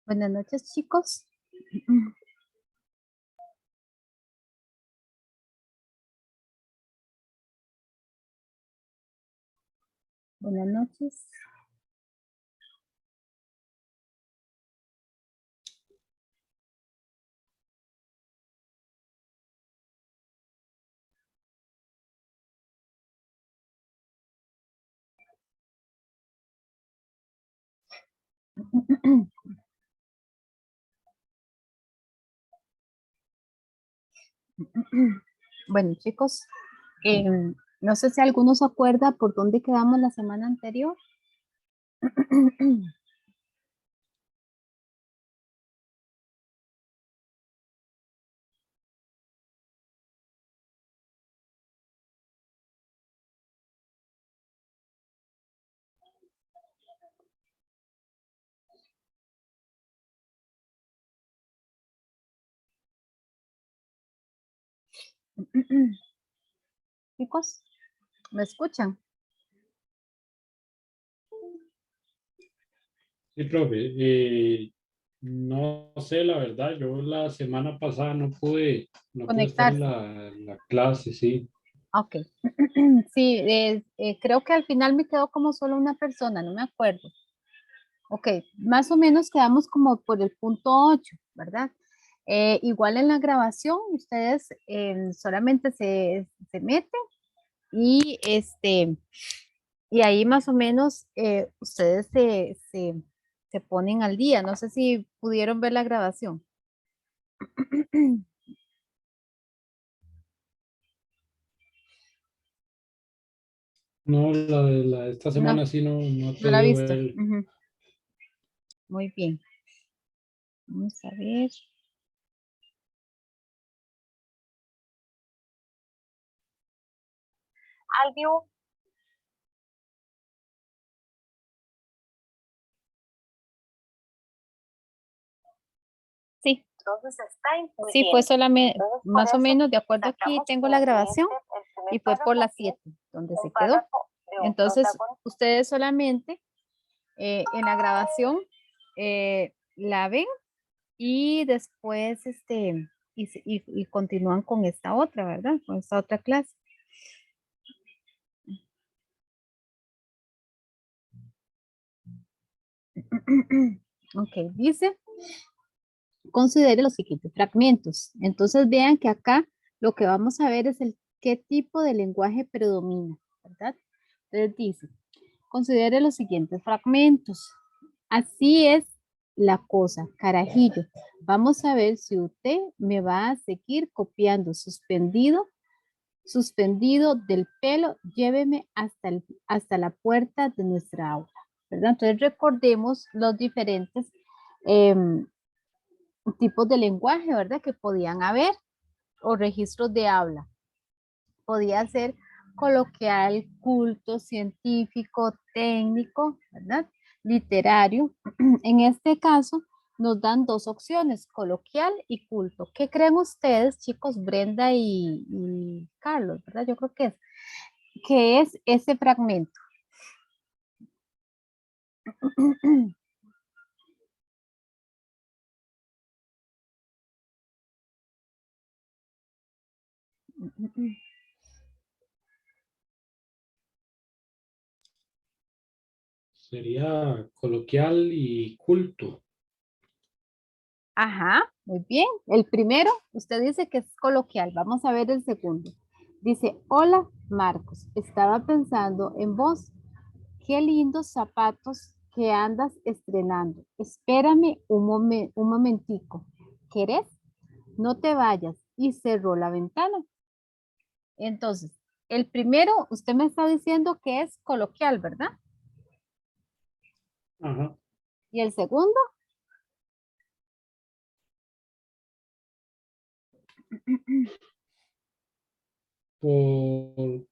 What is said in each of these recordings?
Buenas noches, chicos. Buenas noches. Bueno, chicos, no sé si alguno se acuerda por dónde quedamos la semana anterior. Chicos, ¿me escuchan? Sí, profe. No sé, la verdad, yo la semana pasada no pude estar en Conectarse. la clase, sí. Ok. Sí, creo que al final me quedó como solo una persona, no me acuerdo. Ok, más o menos quedamos como por el punto 8, ¿verdad? Igual en la grabación, ustedes solamente se meten y y ahí más o menos ustedes se ponen al día. No sé si pudieron ver la grabación. No, la de esta No, semana sí no he no la he podido visto. ver. Ujú. Muy bien. Vamos a ver. Algo. Sí. Entonces está muy sí, fue bien. Solamente, entonces, más o menos, de acuerdo aquí, tengo la grabación y fue por las 7 donde se quedó. Entonces, ustedes solamente en la grabación la ven y después y continúan con esta otra, ¿verdad? Con esta otra clase. Ok, dice, considere los siguientes fragmentos. Entonces vean que acá lo que vamos a ver es el qué tipo de lenguaje predomina, ¿verdad? Entonces dice, considere los siguientes fragmentos. Así es la cosa, carajillo. Vamos a ver si usted me va a seguir copiando suspendido del pelo, lléveme hasta la puerta de nuestra aula, ¿verdad? Entonces recordemos los diferentes em, tipos de lenguaje, ¿verdad? Que podían haber o registros de habla. Podía ser coloquial, culto, científico, técnico, ¿verdad? Literario. En este caso, nos dan dos opciones, coloquial y culto. ¿Qué creen ustedes, chicos, Brenda y Carlos, ¿verdad? Yo creo que ¿qué es ese fragmento? Sería coloquial y culto. Ajá, muy bien. El primero, usted dice que es coloquial. Vamos a ver el segundo. Dice, hola Marcos, estaba pensando en vos. Qué lindos zapatos que andas estrenando. Espérame un momentico. ¿Querés? No te vayas. Y cerró la ventana. Entonces, el primero, usted me está diciendo que es coloquial, ¿verdad? Ajá. Y el segundo, Por,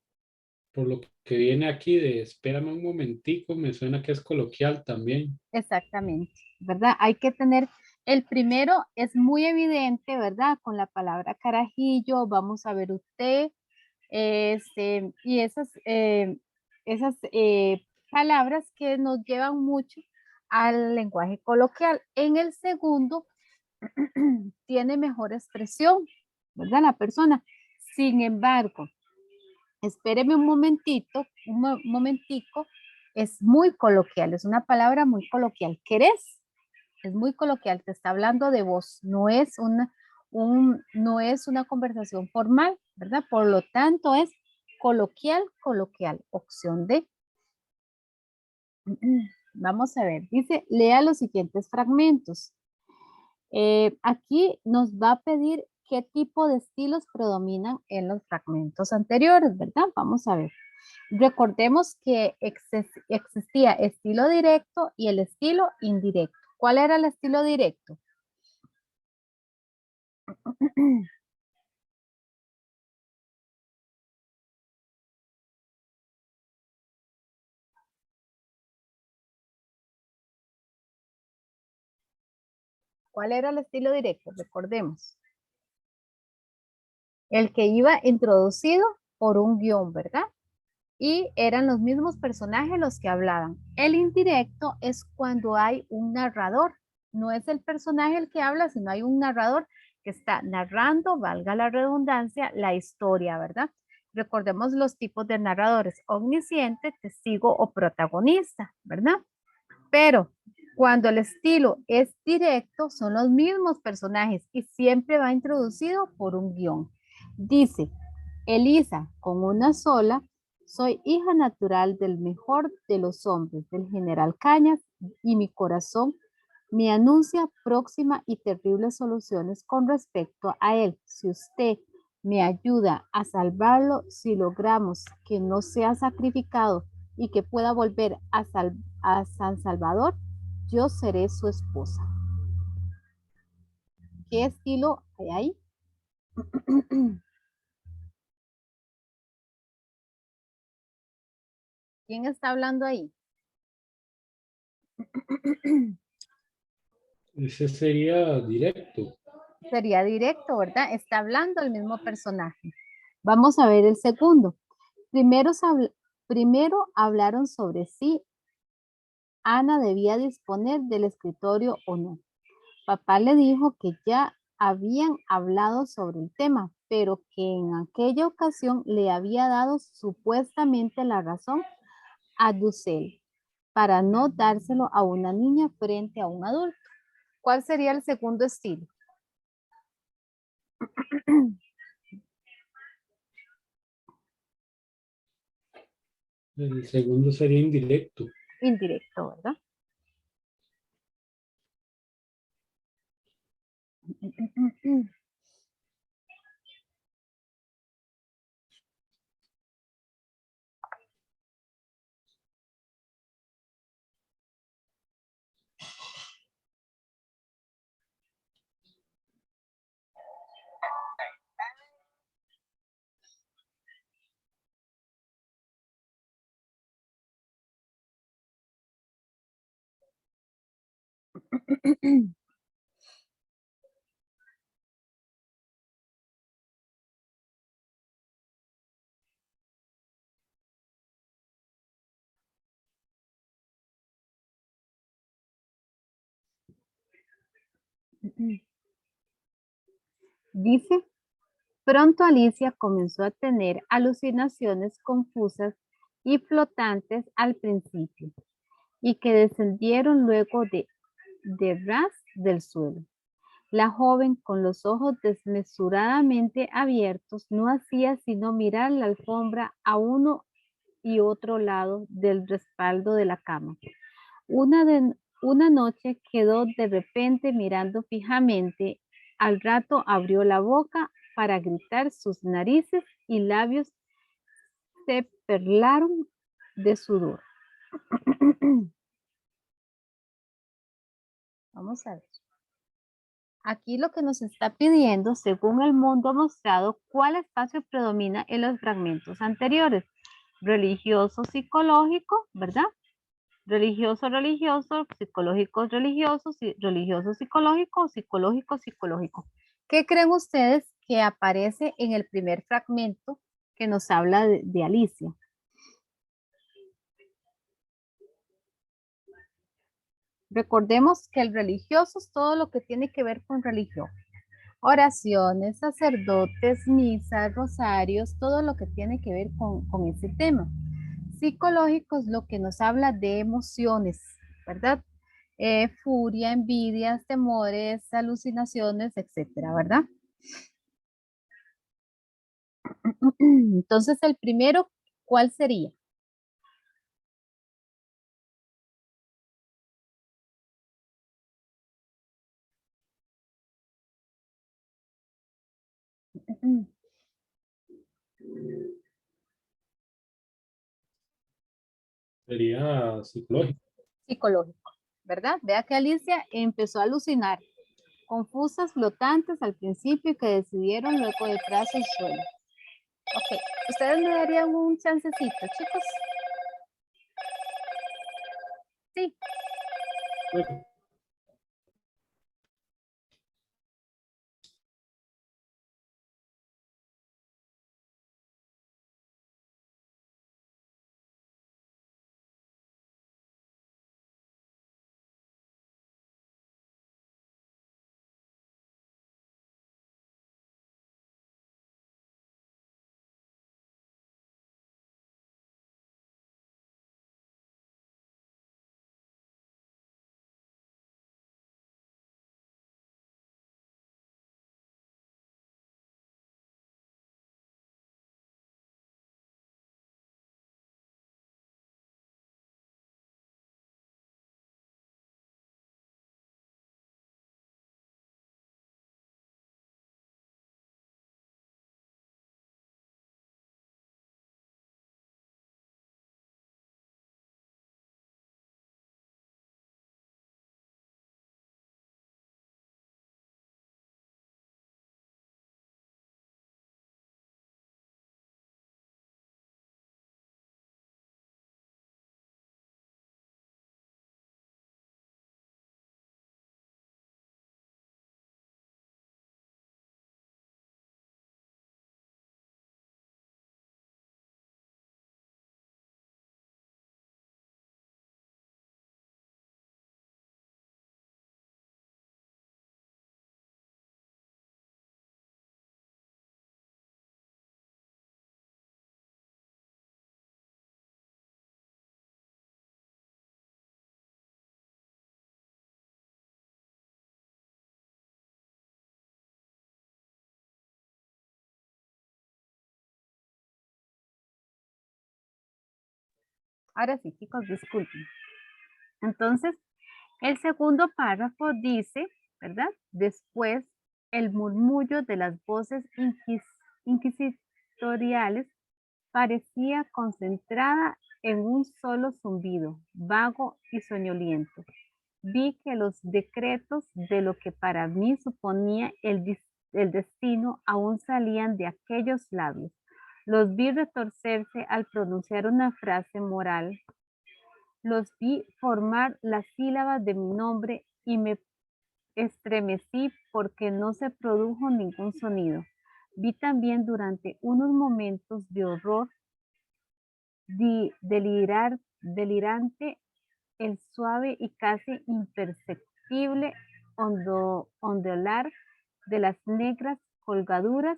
por lo que viene aquí de espérame un momentico, me suena que es coloquial también. exactamente, ¿verdad? Hay que tener, el primero es muy evidente, ¿verdad? Con la palabra carajillo, vamos a ver usted, y esas palabras que nos llevan mucho al lenguaje coloquial. En el segundo, tiene mejor expresión, ¿verdad? La persona. Sin embargo, espéreme un momentito, momentico, es muy coloquial, es una palabra muy coloquial. ¿Querés? Es muy coloquial, te está hablando de vos, no es una conversación formal, ¿verdad? Por lo tanto, es coloquial, coloquial, opción D. Vamos a ver, dice, lea los siguientes fragmentos. Aquí nos va a pedir qué tipo de estilos predominan en los fragmentos anteriores, ¿verdad? Vamos a ver. Recordemos que existía estilo directo y el estilo indirecto. ¿Cuál era el estilo directo? ¿Cuál era el estilo directo? Recordemos. El que iba introducido por un guión, ¿verdad? Y eran los mismos personajes los que hablaban. El indirecto es cuando hay un narrador. No es el personaje el que habla, sino hay un narrador que está narrando, valga la redundancia, la historia, ¿verdad? Recordemos los tipos de narradores: omnisciente, testigo o protagonista, ¿verdad? Pero cuando el estilo es directo, son los mismos personajes y siempre va introducido por un guión. Dice, Elisa, con una sola, soy hija natural del mejor de los hombres, del general Cañas, y mi corazón me anuncia próxima y terribles soluciones con respecto a él. Si usted me ayuda a salvarlo, si logramos que no sea sacrificado y que pueda volver a San Salvador, yo seré su esposa. ¿Qué estilo hay ahí? ¿Quién está hablando ahí? Ese sería directo. Sería directo, ¿verdad? Está hablando el mismo personaje. Vamos a ver el segundo. Primero hablaron sobre si Ana debía disponer del escritorio o no. Papá le dijo que ya habían hablado sobre el tema, pero que en aquella ocasión le había dado supuestamente la razón a Dussel para no dárselo a una niña frente a un adulto. ¿Cuál sería el segundo estilo? El segundo sería indirecto. Indirecto, ¿verdad? Dice, pronto Alicia comenzó a tener alucinaciones confusas y flotantes al principio, y que descendieron luego de ras del suelo. La joven, con los ojos desmesuradamente abiertos, no hacía sino mirar la alfombra a uno y otro lado del respaldo de la cama. Una noche quedó de repente mirando fijamente. Al rato abrió la boca para gritar, sus narices y labios se perlaron de sudor. Vamos a ver. Aquí lo que nos está pidiendo, según el mundo mostrado, cuál espacio predomina en los fragmentos anteriores. Religioso, psicológico, ¿verdad? Religioso, religioso, psicológico, religioso, religioso, psicológico, psicológico, psicológico. ¿Qué creen ustedes que aparece en el primer fragmento que nos habla de Alicia? Recordemos que el religioso es todo lo que tiene que ver con religión. Oraciones, sacerdotes, misas, rosarios, todo lo que tiene que ver con ese tema. Psicológico es lo que nos habla de emociones, ¿verdad? Furia, envidias, temores, alucinaciones, etcétera, ¿verdad? Entonces, el primero, ¿cuál sería? Sería psicológico. Psicológico, ¿verdad? Vea que Alicia empezó a alucinar, confusas, flotantes al principio y que decidieron luego de tras el suelo. Ok, ¿ustedes me darían un chancecito, chicos? Sí, Bueno, ahora sí, chicos, disculpen. Entonces, el segundo párrafo dice, ¿verdad? Después, el murmullo de las voces inquisitoriales parecía concentrada en un solo zumbido, vago y soñoliento. Vi que los decretos de lo que para mí suponía el destino aún salían de aquellos labios. Los vi retorcerse al pronunciar una frase moral. Los vi formar las sílabas de mi nombre y me estremecí porque no se produjo ningún sonido. Vi también durante unos momentos de horror delirante el suave y casi imperceptible ondular de las negras colgaduras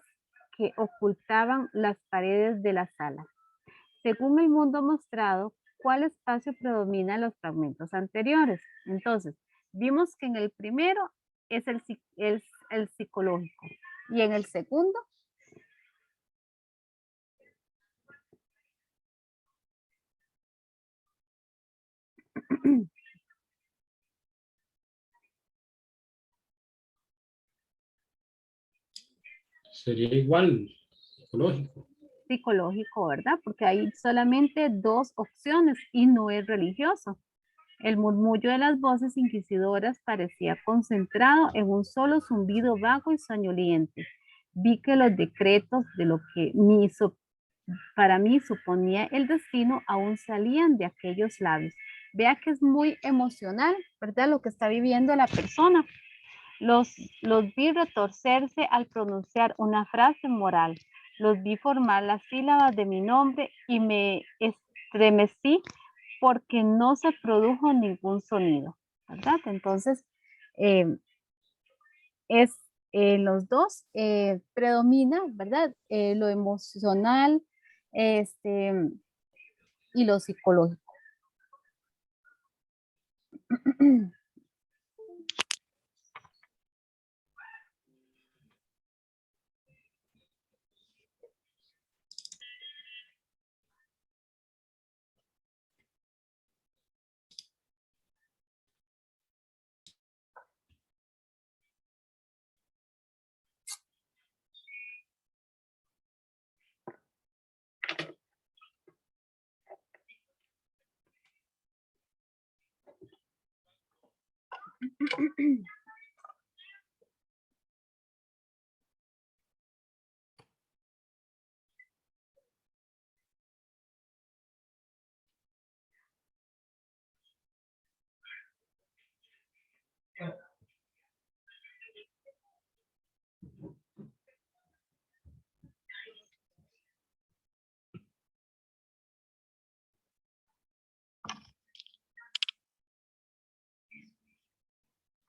que ocultaban las paredes de la sala. Según el mundo mostrado, ¿cuál espacio predomina en los fragmentos anteriores? Entonces, vimos que en el primero es el psicológico y en el segundo sería igual, psicológico. psicológico, ¿verdad? Porque hay solamente dos opciones y no es religioso. El murmullo de las voces inquisidoras parecía concentrado en un solo zumbido vago y soñoliente. Vi que los decretos de lo que para mí suponía el destino aún salían de aquellos labios. Vea que es muy emocional, ¿verdad? Lo que está viviendo la persona. Los, los vi retorcerse al pronunciar una frase moral. Los vi formar las sílabas de mi nombre y me estremecí porque no se produjo ningún sonido. ¿verdad? Entonces, es los dos predomina, ¿verdad? Lo emocional y lo psicológico.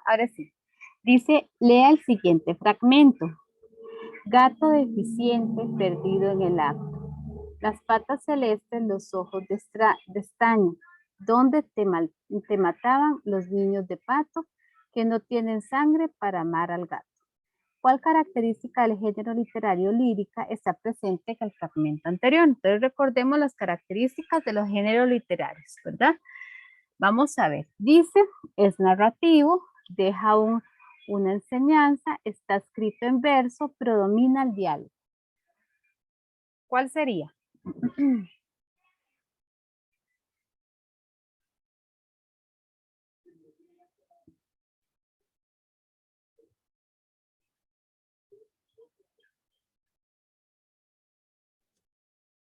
Ahora sí, dice, lea el siguiente fragmento. Gato deficiente perdido en el acto. Las patas celestes, los ojos de estaño. ¿Dónde te mataban los niños de pato que no tienen sangre para amar al gato? ¿Cuál característica del género literario lírica está presente en el fragmento anterior? Entonces recordemos las características de los géneros literarios, ¿verdad? Vamos a ver. Dice, es narrativo, deja una enseñanza, está escrito en verso, predomina el diálogo. ¿Cuál sería?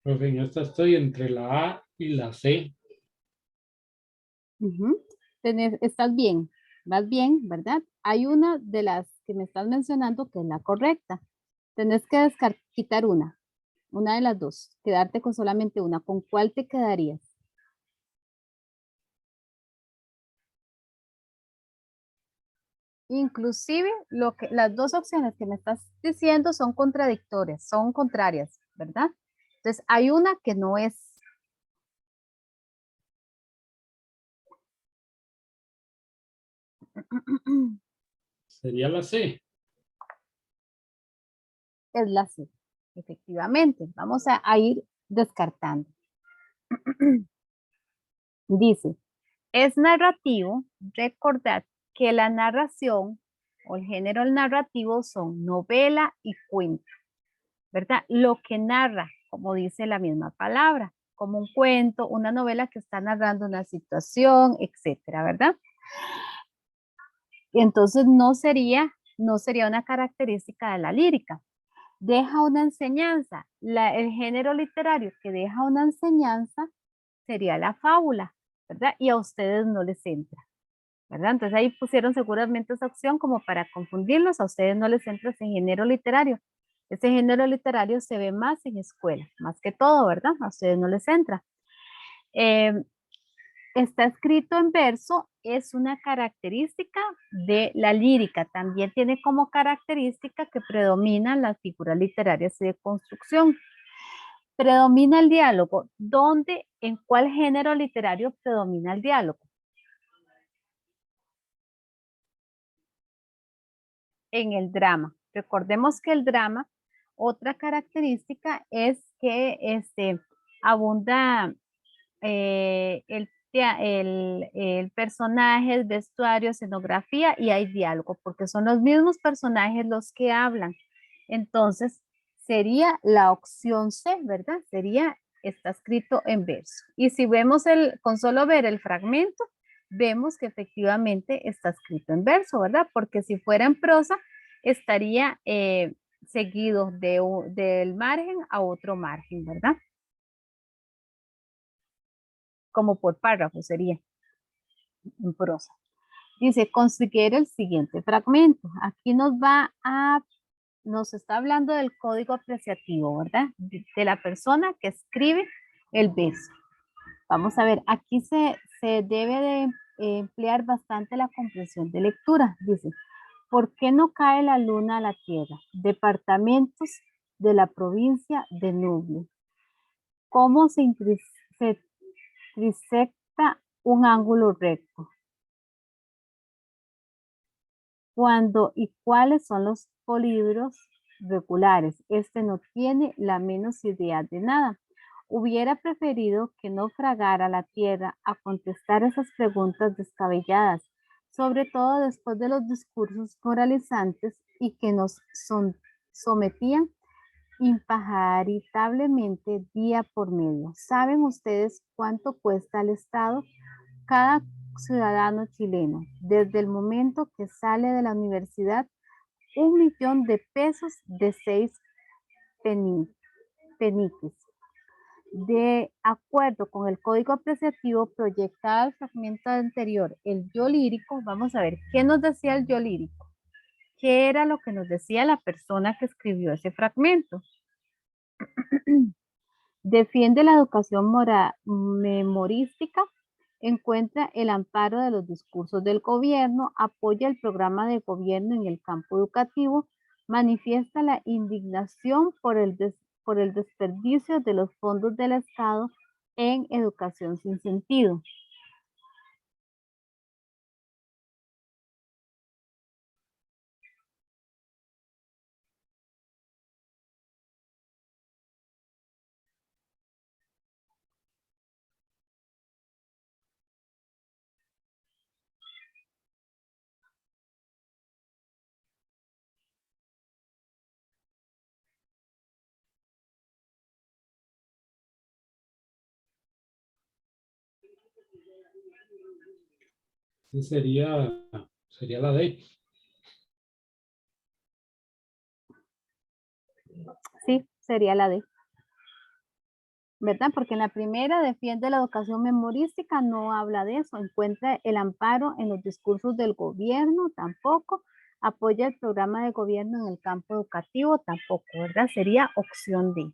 Profe, en esta estoy entre la A y la C. Estás bien, vas bien, ¿verdad? Hay una de las que me estás mencionando que es la correcta. Tenés que quitar una de las dos, quedarte con solamente una. ¿Con cuál te quedarías? Inclusive las dos opciones que me estás diciendo son contradictorias, son contrarias, ¿verdad? Entonces hay una que no es, Sería la C. es la C, efectivamente. Vamos a ir descartando. Dice, es narrativo, recordad que la narración o el género narrativo son novela y cuento, ¿verdad? Lo que narra, como dice la misma palabra, como un cuento, una novela que está narrando una situación, etcétera, ¿verdad? Y entonces no sería una característica de la lírica. Deja una enseñanza. El género literario que deja una enseñanza sería la fábula, ¿verdad? Y a ustedes no les entra, ¿verdad? Entonces ahí pusieron seguramente esa opción como para confundirlos, a ustedes no les entra ese género literario. Ese género literario se ve más en escuela, más que todo, ¿verdad? A ustedes no les entra. Está escrito en verso, es una característica de la lírica. También tiene como característica que predominan las figuras literarias de construcción. Predomina el diálogo. ¿Dónde, en cuál género literario predomina el diálogo? En el drama. Recordemos que el drama, otra característica es que abunda el personaje, el vestuario, escenografía y hay diálogo, porque son los mismos personajes los que hablan. Entonces, sería la opción C, ¿verdad? Está escrito en verso. Y si vemos con solo ver el fragmento, vemos que efectivamente está escrito en verso, ¿verdad? Porque si fuera en prosa, estaría seguido del margen a otro margen, ¿verdad? Como por párrafo sería en prosa. Dice, considera el siguiente fragmento. Aquí nos está hablando del código apreciativo, ¿verdad? De la persona que escribe el verso. Vamos a ver, aquí se debe de emplear bastante la comprensión de lectura. Dice, ¿por qué no cae la luna a la tierra? Departamentos de la provincia de Nuble. ¿Cómo se trisecta un ángulo recto? ¿Cuándo y cuáles son los polígonos regulares? Este no tiene la menos idea de nada. Hubiera preferido que no fragara la tierra a contestar esas preguntas descabelladas, sobre todo después de los discursos moralizantes y que nos sometían impaaritablemente día por medio. ¿Saben ustedes cuánto cuesta al Estado cada ciudadano chileno desde el momento que sale de la universidad? 1.000.000 de pesos de 6 peniques. De acuerdo con el código apreciativo proyectado al fragmento anterior, el yo lírico, vamos a ver, ¿qué nos decía el yo lírico? ¿Qué era lo que nos decía la persona que escribió ese fragmento? Defiende la educación memorística, encuentra el amparo de los discursos del gobierno, apoya el programa de gobierno en el campo educativo, manifiesta la indignación por el desperdicio de los fondos del Estado en educación sin sentido. Sería la D. Sí, sería la D. ¿Verdad? Porque en la primera defiende la educación memorística, no habla de eso, encuentra el amparo en los discursos del gobierno, tampoco, apoya el programa de gobierno en el campo educativo, tampoco, ¿verdad? Sería opción D.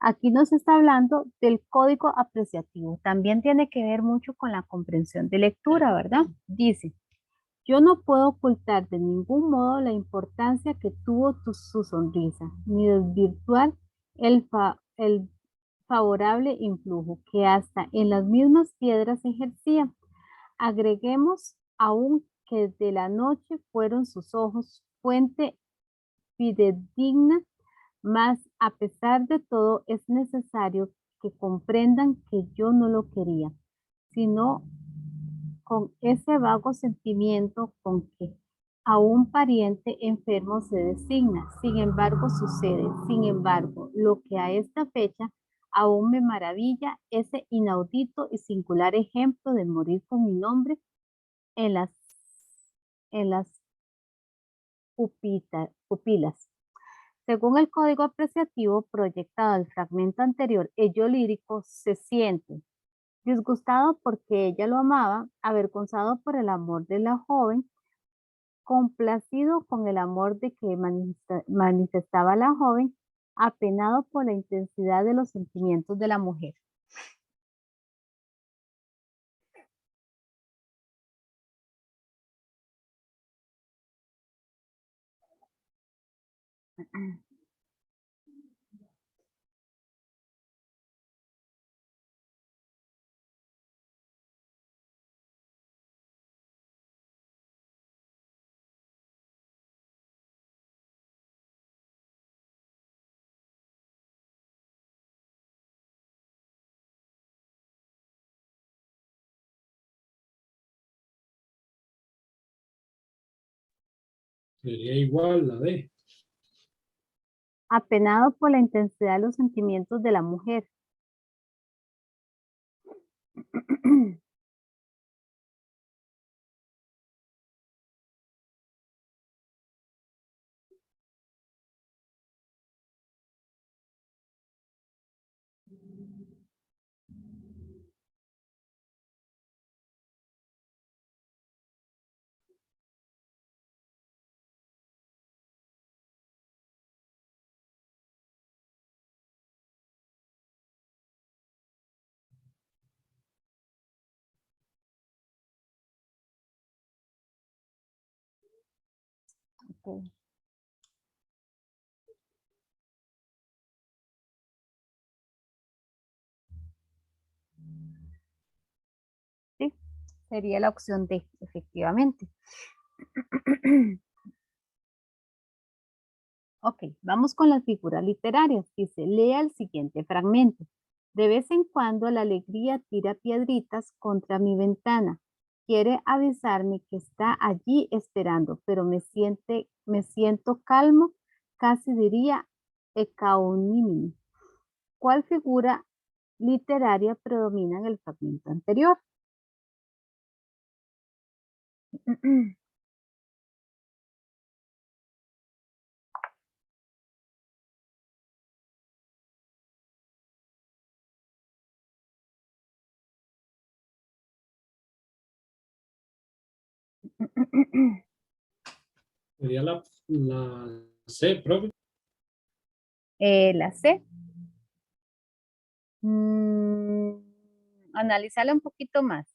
Aquí nos está hablando del código apreciativo, también tiene que ver mucho con la comprensión de lectura, ¿verdad? Dice, yo no puedo ocultar de ningún modo la importancia que tuvo su sonrisa, ni desvirtuar el favorable influjo que hasta en las mismas piedras ejercía. Agreguemos aún que de la noche fueron sus ojos fuente fidedigna, mas a pesar de todo es necesario que comprendan que yo no lo quería, sino con ese vago sentimiento con que a un pariente enfermo se designa. Sin embargo, sucede. Sin embargo, lo que a esta fecha aún me maravilla, ese inaudito y singular ejemplo de morir con mi nombre en en las pupilas. Según el código apreciativo proyectado al fragmento anterior, el yo lírico se siente disgustado porque ella lo amaba, avergonzado por el amor de la joven, complacido con el amor de que manifestaba la joven, apenado por la intensidad de los sentimientos de la mujer. Sería igual la D. Apenado por la intensidad de los sentimientos de la mujer. Ok. Sí, sería la opción D, efectivamente. Ok, vamos con las figuras literarias. Dice, lea el siguiente fragmento. De vez en cuando la alegría tira piedritas contra mi ventana. Quiere avisarme que está allí esperando, pero me siento calmo, casi diría ecuánime. ¿Cuál figura literaria predomina en el fragmento anterior? Sería la C, profe. La C. Analizarla un poquito más.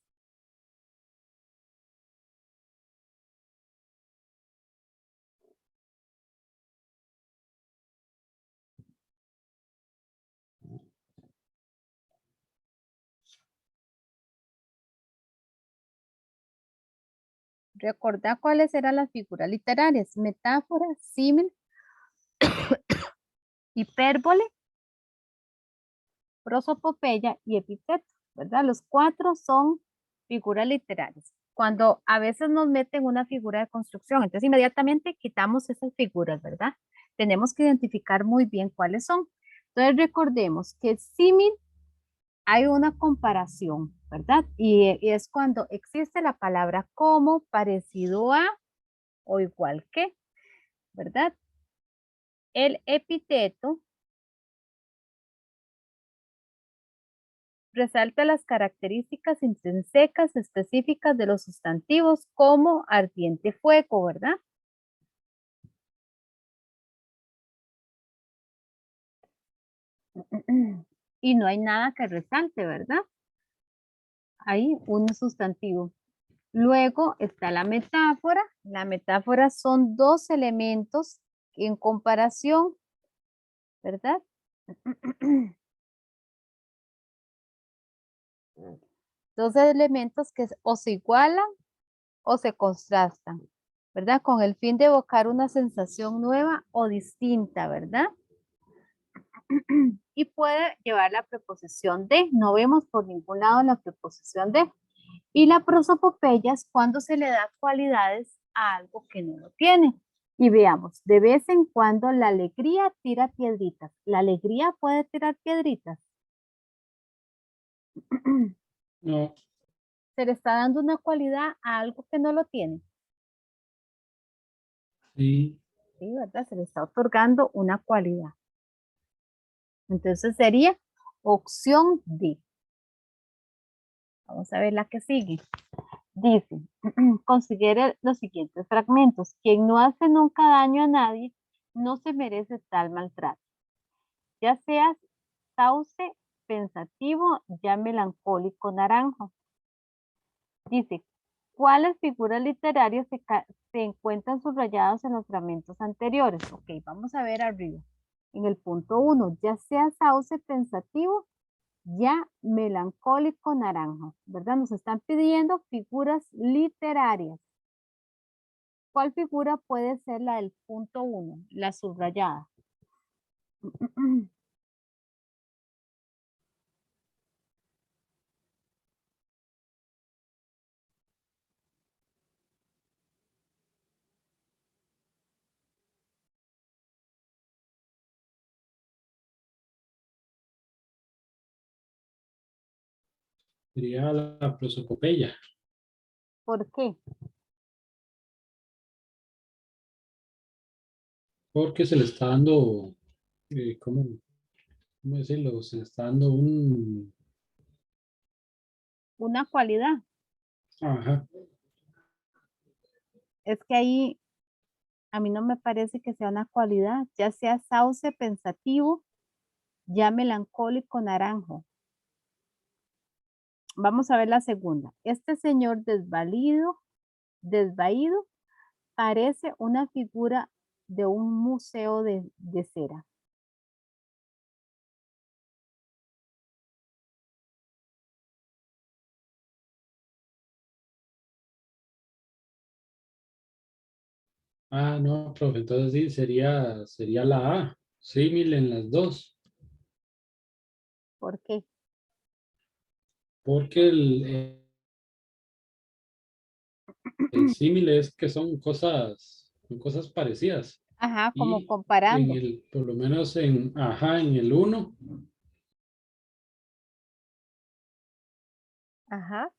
Recordá cuáles eran las figuras literarias: metáfora, símil, hipérbole, prosopopeya y epíteto, ¿verdad? Los cuatro son figuras literarias. Cuando a veces nos meten una figura de construcción, entonces inmediatamente quitamos esas figuras, ¿verdad? Tenemos que identificar muy bien cuáles son. Entonces recordemos que símil hay una comparación, ¿verdad? Y es cuando existe la palabra como, parecido a o igual que, ¿verdad? El epíteto resalta las características intrínsecas específicas de los sustantivos como ardiente fuego, ¿verdad? Y no hay nada que resalte, ¿verdad? Hay un sustantivo. Luego está la metáfora. La metáfora son dos elementos en comparación, ¿verdad? Dos elementos que o se igualan o se contrastan, ¿verdad? Con el fin de evocar una sensación nueva o distinta, ¿verdad? Y puede llevar la preposición de. No vemos por ningún lado la preposición de. Y la prosopopeya es cuando se le da cualidades a algo que no lo tiene. Y veamos, de vez en cuando la alegría tira piedritas. ¿La alegría puede tirar piedritas? No, Se le está dando una cualidad a algo que no lo tiene. sí. Sí, ¿verdad? Se le está otorgando una cualidad. Entonces sería opción D. Vamos a ver la que sigue. Dice, considere los siguientes fragmentos. Quien no hace nunca daño a nadie, no se merece tal maltrato. Ya seas sauce, pensativo, ya melancólico, naranjo. Dice, ¿cuáles figuras literarias se encuentran subrayadas en los fragmentos anteriores? Ok, vamos a ver arriba. En el punto 1, ya sea sauce, pensativo, ya melancólico, naranjo, ¿verdad? Nos están pidiendo figuras literarias. ¿Cuál figura puede ser la del punto 1, la subrayada? Sería la prosopopeya, ¿Por qué? porque se le está dando, ¿cómo decirlo? Se le está dando un, Una cualidad. ajá, Es que ahí a mí no me parece que sea una cualidad, ya sea sauce, pensativo, ya melancólico, naranjo. Vamos a ver la segunda. Este señor desvaído, parece una figura de un museo de cera. Ah, no, profe, entonces sí, sería la A, símil en las dos, ¿Por qué? porque el símil es que son cosas parecidas. Ajá, como Y en comparando. por lo menos en el uno, Ajá.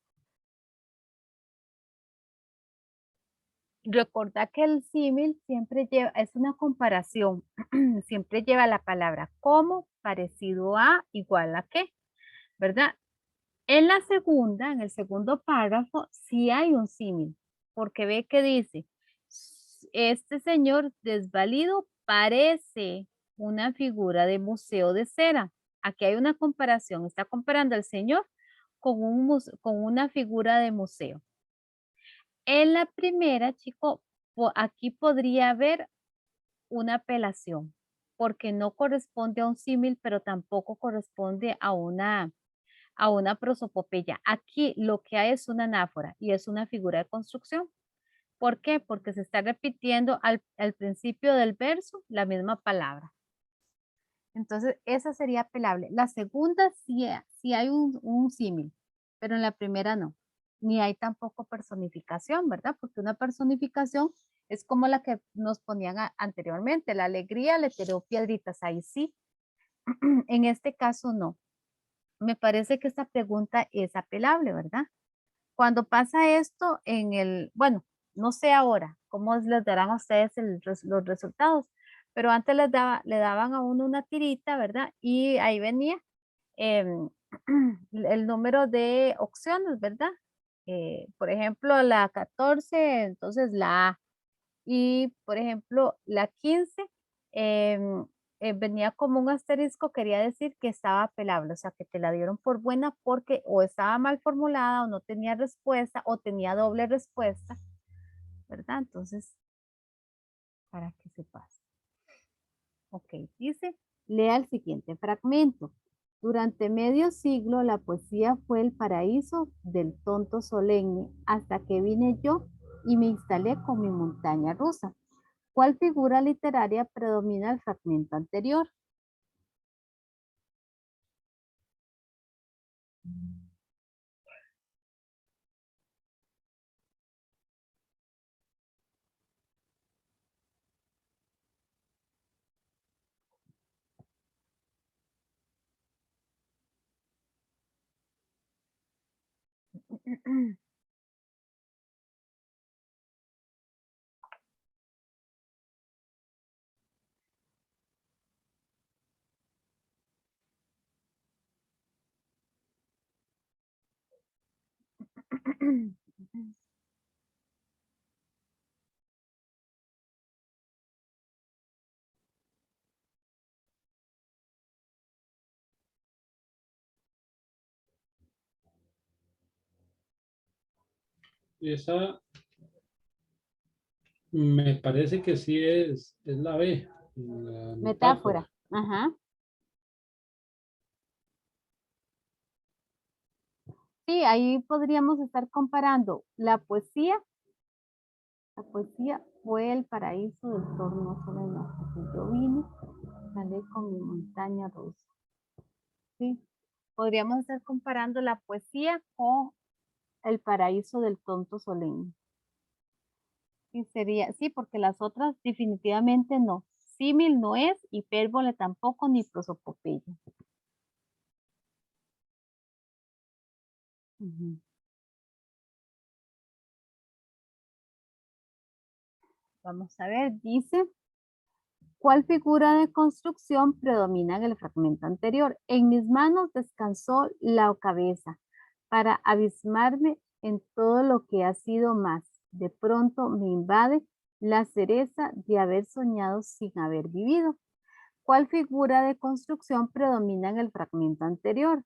Recordá que el símil siempre lleva, es una comparación, siempre lleva la palabra como, parecido a, igual a qué, ¿verdad? En la segunda, en el segundo párrafo, sí hay un símil, porque ve que dice, este señor desvalido parece una figura de museo de cera. Aquí hay una comparación, está comparando al señor con, con una figura de museo. En la primera, chico, aquí podría haber una apelación, porque no corresponde a un símil, pero tampoco corresponde a una prosopopeya. Aquí lo que hay es una anáfora y es una figura de construcción. ¿Por qué? Porque se está repitiendo al principio del verso la misma palabra. Entonces, esa sería apelable. La segunda sí hay un símil, pero en la primera no. Ni hay tampoco personificación, ¿verdad? Porque una personificación es como la que nos ponían anteriormente. La alegría le tiró piedritas, ahí sí. En este caso no. Me parece que esta pregunta es apelable, ¿verdad? Cuando pasa esto en el, bueno, no sé ahora cómo les darán a ustedes los resultados, pero antes le daban a uno una tirita, ¿verdad? Y ahí venía em, el número de opciones, ¿verdad? Por ejemplo, la 14, entonces la A. Y, por ejemplo, la 15 em, venía como un asterisco, quería decir que estaba apelable, o sea, que te la dieron por buena porque o estaba mal formulada o no tenía respuesta o tenía doble respuesta, ¿verdad? Entonces, para que sepas. Ok, dice, lea el siguiente fragmento. Durante medio siglo la poesía fue el paraíso del tonto solemne hasta que vine yo y me instalé con mi montaña rusa. ¿Cuál figura literaria predomina el fragmento anterior? esa me parece que sí es la B, la Metáfora. metáfora. Ajá. Sí, ahí podríamos estar comparando la poesía. La poesía fue el paraíso del torno solemne hasta que yo vine, salí con mi montaña rusa. Sí, podríamos estar comparando la poesía con el paraíso del tonto solemne. Sí, sería, sí, porque las otras definitivamente no. Símil no es, hipérbole tampoco, ni prosopopeya. Ujú. Vamos a ver, dice, ¿cuál figura de construcción predomina en el fragmento anterior? En mis manos descansó la cabeza para abismarme en todo lo que ha sido más. De pronto me invade la cereza de haber soñado sin haber vivido. ¿Cuál figura de construcción predomina en el fragmento anterior?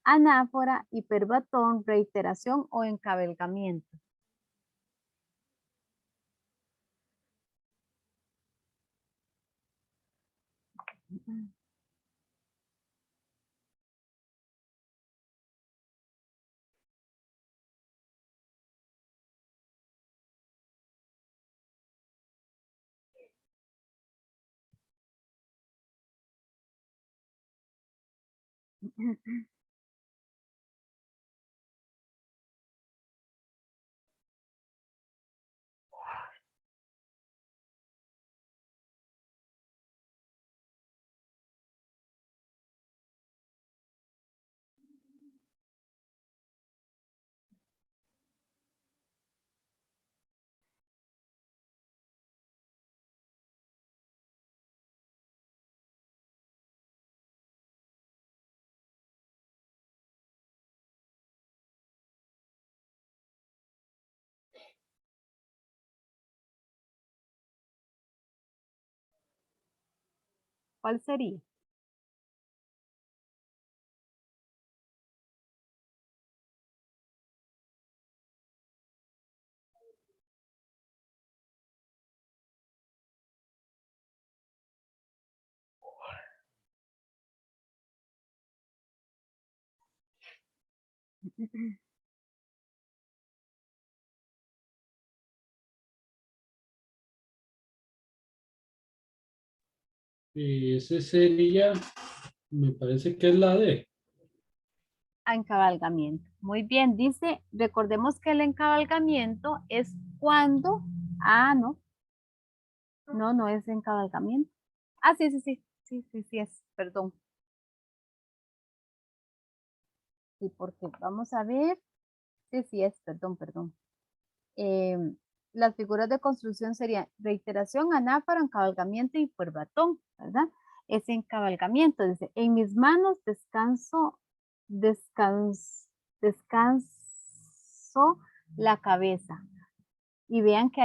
Anáfora, hiperbatón, reiteración o encabelgamiento. ¿Cuál sería? Y ese sería, me parece que es la D. Encabalgamiento. Muy bien, dice, recordemos que el encabalgamiento es cuando, no, no es encabalgamiento. Sí es, perdón. Sí, porque vamos a ver, sí es, perdón. Em, las figuras de construcción serían reiteración, anáfora, encabalgamiento y purbatón, ¿verdad? Es encabalgamiento, dice, en mis manos descanso la cabeza. Y vean que